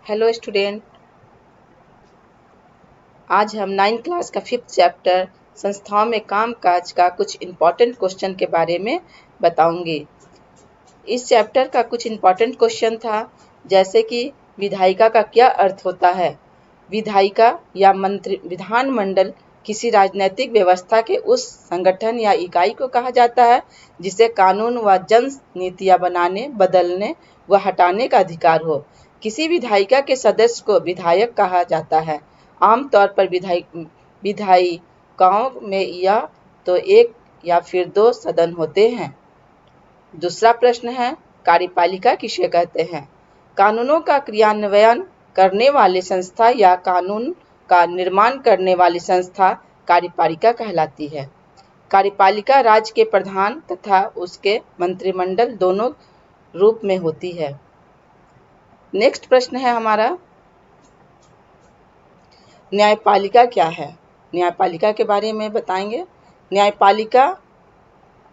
Hello student, आज हम 9th class का 5th चैप्टर संस्थाओं में कामकाज का कुछ इम्पोर्टेंट क्वेश्चन के बारे में बताऊंगी। इस चैप्टर का कुछ इम्पोर्टेंट क्वेश्चन था, जैसे कि विधायिका का क्या अर्थ होता है। विधायिका या मंत्री विधानमंडल किसी राजनीतिक व्यवस्था के उस संगठन या इकाई को कहा जाता है जिसे कानून व जन नीतियाँ बनाने, बदलने व हटाने का अधिकार हो। किसी विधायिका के सदस्य को विधायक कहा जाता है। आमतौर पर विधायिकाओं में या तो एक या फिर दो सदन होते हैं। दूसरा प्रश्न है, कार्यपालिका किसे कहते हैं? कानूनों का क्रियान्वयन करने वाली संस्था या कानून का निर्माण करने वाली संस्था कार्यपालिका कहलाती है। कार्यपालिका राज्य के प्रधान तथा उसके मंत्रिमंडल दोनों रूप में होती है। नेक्स्ट प्रश्न है हमारा, न्यायपालिका क्या है? न्यायपालिका के बारे में बताएंगे। न्यायपालिका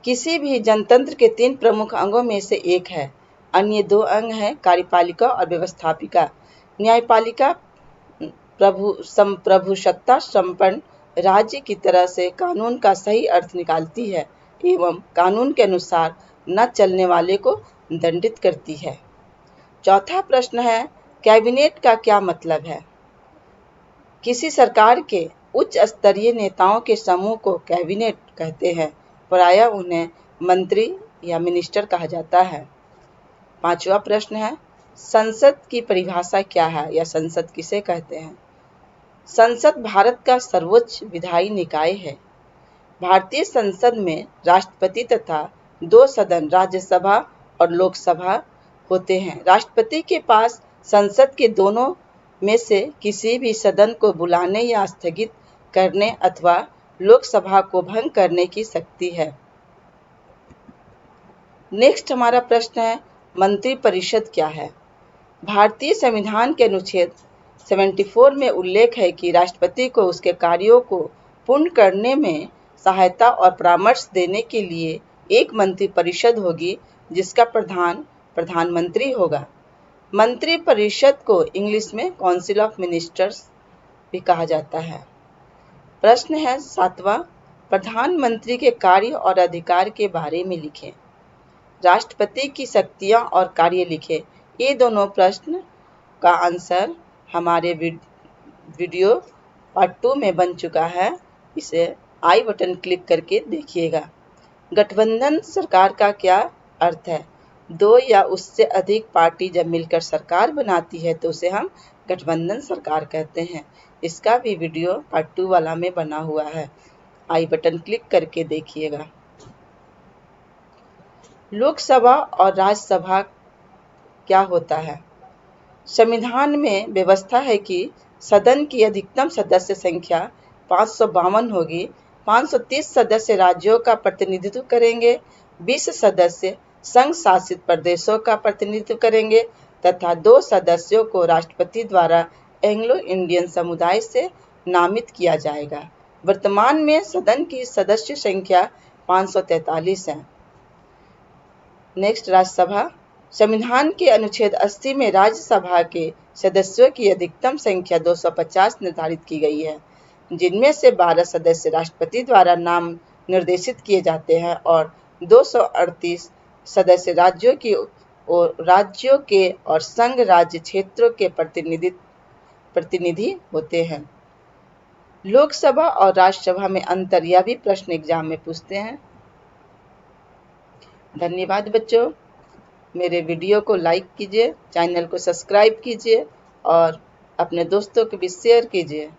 किसी भी जनतंत्र के 3 प्रमुख अंगों में से एक है। अन्य 2 अंग हैं कार्यपालिका और व्यवस्थापिका। न्यायपालिका प्रभुसत्ता संपन्न राज्य की तरह से कानून का सही अर्थ निकालती है एवं कानून के अनुसार न चलने वाले को दंडित करती है। चौथा प्रश्न है, कैबिनेट का क्या मतलब है? किसी सरकार के उच्च स्तरीय नेताओं के समूह को कैबिनेट कहते हैं। प्रायः उन्हें मंत्री या मिनिस्टर कहा जाता है। पांचवा प्रश्न है, संसद की परिभाषा क्या है या संसद किसे कहते हैं? संसद भारत का सर्वोच्च विधायी निकाय है। भारतीय संसद में राष्ट्रपति तथा 2 सदन राज्यसभा और लोकसभा होते हैं। राष्ट्रपति के पास संसद के दोनों में से किसी भी सदन को बुलाने या स्थगित करने अथवा लोकसभा को भंग करने की शक्ति है। नेक्स्ट हमारा प्रश्न है, मंत्रिपरिषद क्या है? भारतीय संविधान के अनुच्छेद 74 में उल्लेख है कि राष्ट्रपति को उसके कार्यों को पूर्ण करने में सहायता और परामर्श देने के लिए एक मंत्रिपरिषद होगी जिसका प्रधान प्रधानमंत्री होगा। मंत्रिपरिषद को इंग्लिश में काउंसिल ऑफ मिनिस्टर्स भी कहा जाता है। प्रश्न है 7वां, प्रधानमंत्री के कार्य और अधिकार के बारे में लिखें। राष्ट्रपति की शक्तियां और कार्य लिखें। ये दोनों प्रश्न का आंसर हमारे वीडियो पार्ट 2 में बन चुका है। इसे आई बटन क्लिक करके देखिएगा। गठबंधन सरकार का क्या अर्थ है? 2 या उससे अधिक पार्टी जब मिलकर सरकार बनाती है तो उसे हम गठबंधन सरकार कहते हैं। इसका भी वीडियो पार्ट 2 वाला में बना हुआ है। आई बटन क्लिक करके देखिएगा। लोकसभा और राज्यसभा क्या होता है? संविधान में व्यवस्था है कि सदन की अधिकतम सदस्य संख्या 552 होगी। 530 सदस्य राज्यों का प्रतिनिधित्व करेंगे, 20 सदस्य संघ शासित प्रदेशों का प्रतिनिधित्व करेंगे तथा 2 सदस्यों को राष्ट्रपति द्वारा एंग्लो इंडियन समुदाय से नामित किया जाएगा। वर्तमान में सदन की सदस्य संख्या 543 है। नेक्स्ट, राज्यसभा। संविधान के अनुच्छेद 80 में राज्यसभा के सदस्यों की अधिकतम संख्या 250 निर्धारित की गई है, जिनमें से 12 सदस्य राष्ट्रपति द्वारा नाम निर्देशित किए जाते हैं और 238 सदस्य राज्यों के और संघ राज्य क्षेत्रों के प्रतिनिधि होते हैं। लोकसभा और राज्यसभा में अंतर, यह भी प्रश्न एग्जाम में पूछते हैं। धन्यवाद बच्चों। मेरे वीडियो को लाइक कीजिए, चैनल को सब्सक्राइब कीजिए और अपने दोस्तों को भी शेयर कीजिए।